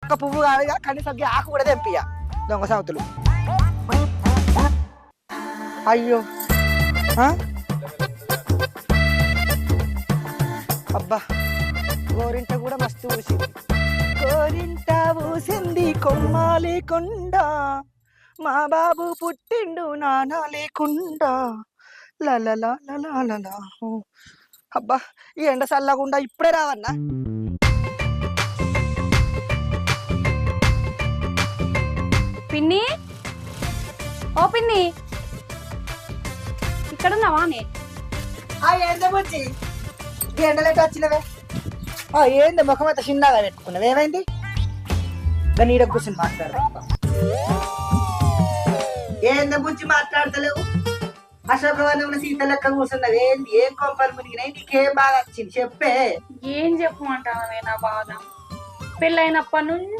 ఒక్క పువ్వు కాదుగా కనీసం ఆకు కూడా తెంపియ దొంగ సాగుతులు. అయ్యో అబ్బా గోరింట కూడా మస్తు ఊసింది. గోరింట ఊసింది కొమ్మ లేకుండా, మా బాబు పుట్టిండు నాన్న లేకుండా. లలలా. అబ్బా ఈ ఎండ చల్లకుండా ఇప్పుడే రావన్నా. పిన్ని, ఓ పిన్ని, ఇక్కడ ఉన్నావానే? ఏందే బుజ్జి ఈ ఎండలేట వచ్చినవే? ఏంది ముఖం అయితే చిన్నగా పెట్టుకున్నావు, ఏమైంది? నీడ కూర్చొని మాట్లాడదా? ఏంది బుజ్జి మాట్లాడతలేవు? అశోకవనంలో సీత లెక్క కూర్చున్నావు ఏంది? ఏం కొంపలు మునిగినాయి? నీకేం బాగా వచ్చింది చెప్పే. ఏం చెప్పమంటావే నా బాధ? పెళ్ళైనప్పటి నుంచి